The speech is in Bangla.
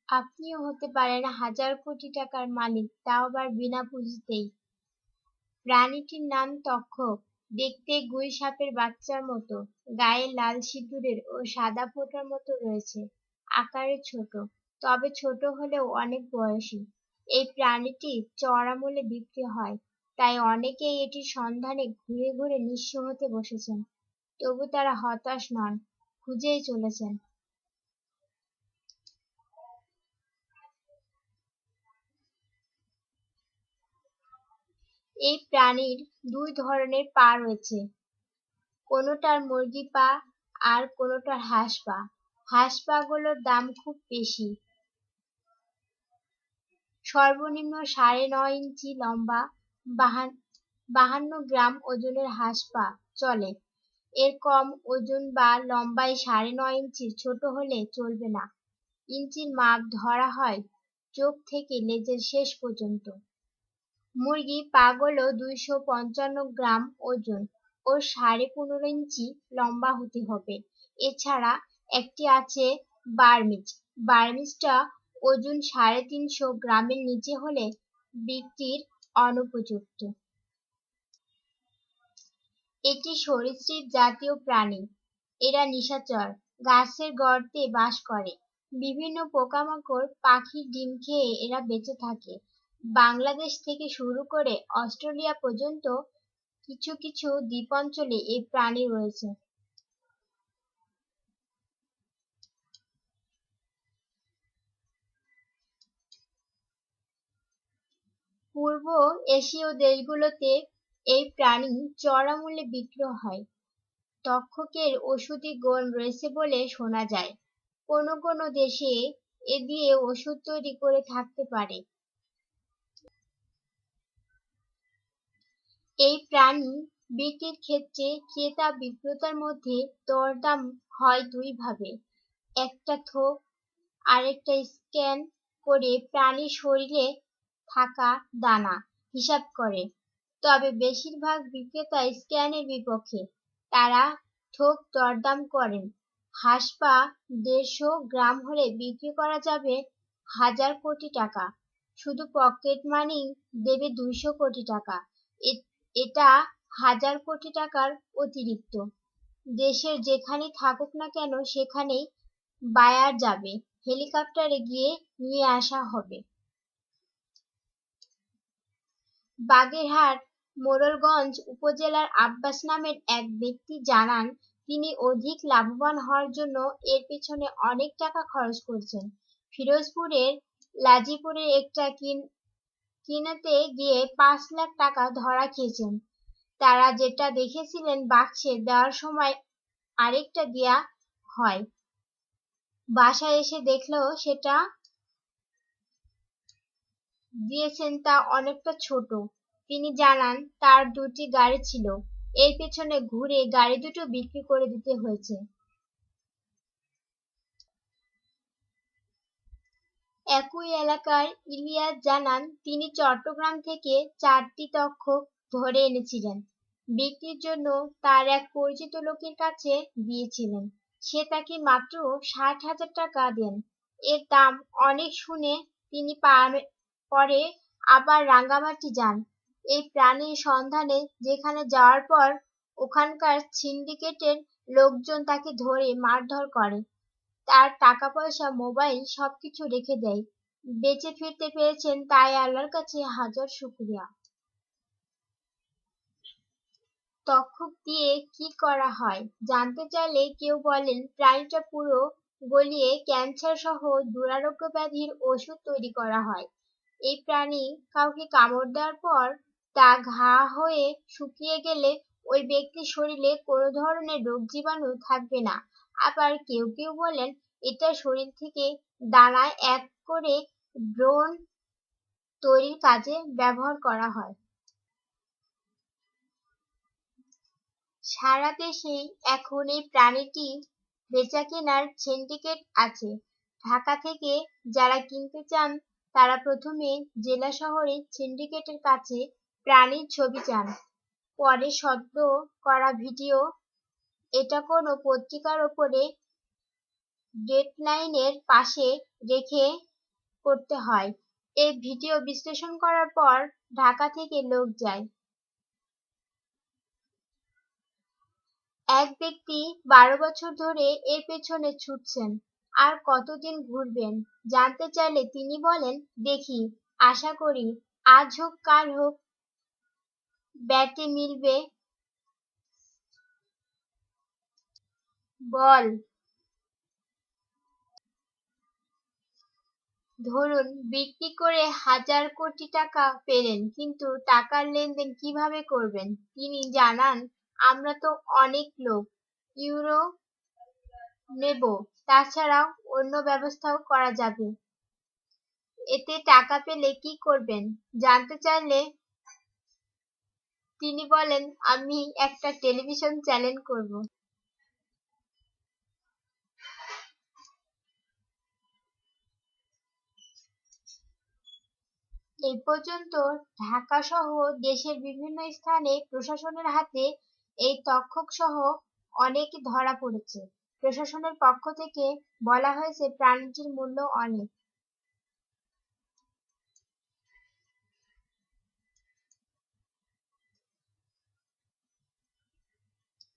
আপনিও হতে পারেন হাজার কোটি টাকার মালিক, তাও আবার বিনা পুঁজিতেই। প্রাণীটির নাম তক্ষক। দেখতে গুই সাপের বাচ্চার মতো, গায়ে লাল সিঁদুরের ও সাদা ফোঁটার মতো রয়েছে। আকারে ছোট, তবে ছোট হলেও অনেক বয়সী। এই প্রাণীটি চড়া মূল্যে বিক্রি হয়, তাই অনেকেই এটির সন্ধানে ঘুরে ঘুরে নিঃস্ব হতে বসেছেন। তবু তারা হতাশ নন, খুঁজেই চলেছেন। এই প্রাণীর দুই ধরনের পা রয়েছে, কোনোটার মুরগি পা আর কোনোটার হাঁস পা। হাঁস পাগুলোর দাম খুব বেশি, সর্বনিম্ন ৯.৫ ইঞ্চি লম্বা, ৫২ গ্রাম ওজনের হাঁস পা চলে। এর কম ওজন বা লম্বায় ৯.৫ ইঞ্চির ছোট হলে চলবে না। ইঞ্চির মাপ ধরা হয় চোখ থেকে লেজের শেষ পর্যন্ত। মুরগি পাগুলো ২৫৫ গ্রাম ওজন ও ১৫.৫ ইঞ্চি লম্বা হতে হবে। এছাড়া একটি আছে বার্মিজ। বার্মিজটা ওজন ৩৫০ গ্রামের নিচে হলে বিক্রির অনুপযুক্ত। এটি সরীসৃপ জাতীয় প্রাণী। এরা নিশাচর, গাছের গর্তে বাস করে। বিভিন্ন পোকামাকড়, পাখির ডিম খেয়ে এরা বেঁচে থাকে। বাংলাদেশ থেকে শুরু করে অস্ট্রেলিয়া পর্যন্ত কিছু কিছু দ্বীপাঞ্চলে এই প্রাণী রয়েছে। পূর্ব এশীয় দেশগুলোতে এই প্রাণী চড়া মূল্যে বিক্রি হয়। তক্ষকের ওষুধি গুণ রয়েছে বলে শোনা যায়। কোনো কোনো দেশে এ দিয়ে ওষুধ তৈরি করে থাকতে পারে। এই প্রাণী বিক্রির ক্ষেত্রে ক্রেতা বিক্রেতার মধ্যে দরদাম হয় দুই ভাবে। একটা থোক আরেকটা স্ক্যান করে প্রাণীর শরীরে থাকা দানা হিসাব করে। তবে বেশিরভাগ বিক্রেতা স্ক্যানের বিপক্ষে। তারা থোক দরদাম করেন। হাঁস পা ১৫০ গ্রাম হলে বিক্রি করা যাবে ১,০০০ কোটি টাকা। শুধু পকেট মানি দেবে ২০০ কোটি টাকা। এটা ১,০০০ কোটি টাকার অতিরিক্ত। দেশের যেখানেই থাকুক না কেন সেখানেই বায়ার যাবে, হেলিকপ্টারে গিয়ে নিয়ে আসা হবে। বাগেরহাট মোড়লগঞ্জ উপজেলার আব্বাস নামের এক ব্যক্তি জানান, তিনি অধিক লাভবান হওয়ার জন্য এর পেছনে অনেক টাকা খরচ করেছেন। ফিরোজপুরের লাজিপুরের একটা কিনতে গিয়ে ৫ লাখ টাকা ধরা খেয়েছেন। তারা যেটা দেখেছিলেন বাক্সে দেওয়ার সময় আরেকটা দেয়া হয়, বাসায় এসে দেখলেও সেটা দিয়েছেন তা অনেকটা ছোট। তিনি জানান, তার দুটি গাড়ি ছিল, এর পেছনে ঘুরে গাড়ি দুটো বিক্রি করে দিতে হয়েছে। একই এলাকার ইলিয়াস জানান, তিনি চট্টগ্রাম থেকে ৪টি তক্ষক ধরে এনেছিলেন। বিক্রির জন্য তার এক পরিচিত লোকের কাছে দিয়েছিলেন। সে তাকে মাত্র ৬০,০০০ টাকা দেন। এর দাম অনেক শুনে তিনি পরে আবার রাঙ্গামাটি যান। এই প্রাণীর সন্ধানে যেখানে যাওয়ার পর ওখানকার সিন্ডিকেটের লোকজন তাকে ধরে মারধর করে। তার টাকা পয়সা, মোবাইল সবকিছু রেখে দেয়। বেঁচে ফিরতে পেরেছেন তাই আল্লাহর কাছে হাজার শুকরিয়া। তক্ষক দিয়ে কি করা হয় জানতে চাইলে কেউ বলেন, প্রাণীটা পুরো গলিয়ে ক্যান্সার সহ দুরারোগ্য ব্যাধির ওষুধ তৈরি করা হয়। এই প্রাণী কাউকে কামড় দেওয়ার পর তা ঘা হয়ে শুকিয়ে গেলে ওই ব্যক্তির শরীরে কোনো ধরনের রোগ জীবাণু থাকবে না। আবার কেউ কেউ বলেন, এটা শরীর থেকে দানা এক করে ব্রণ তৈরির কাজে ব্যবহার করা হয়। সারা দেশেই এখন এই প্রাণীটি বেচাকেনার সিন্ডিকেট আছে। ঢাকা থেকে যারা কিনতে চান তারা প্রথমে জেলা শহরের সিন্ডিকেটের কাছে প্রাণীর ছবি চান, পরে সদ্য করা ভিডিও, এটা কোনো পত্রিকার ওপরে ডেডলাইনের পাশে রেখে করতে হয়। এই ভিডিও বিশ্লেষণ করার পর ঢাকা থেকে লোক যায়। এক ব্যক্তি 12 বছর ধরে এর পেছনে ছুটছেন। আর কতদিন ঘুরবেন জানতে চাইলে তিনি বলেন, দেখি, আশা করি আজ হোক কাল হোক ব্যাটে মিলবে বল। ধরুন বিক্রি করে 1000 কোটি টাকা পেলেন, কিন্তু টাকার লেনদেন কিভাবে করবেন? তিনি জানান, আমরা তো অনেক লোক, ইউরো নেব, তাছাড়াও অন্য ব্যবস্থাও করা যাবে। এতে টাকা পেলে কি করবেন জানতে চাইলে তিনি বলেন, আমি একটা টেলিভিশন চ্যানেল করব। এই পর্যন্ত ঢাকা সহ দেশের বিভিন্ন স্থানে প্রশাসনের হাতে এই তক্ষক সহ অনেকে ধরা পড়েছে। প্রশাসনের পক্ষ থেকে বলা হয়েছে প্রাণীটির মূল্য অনেক।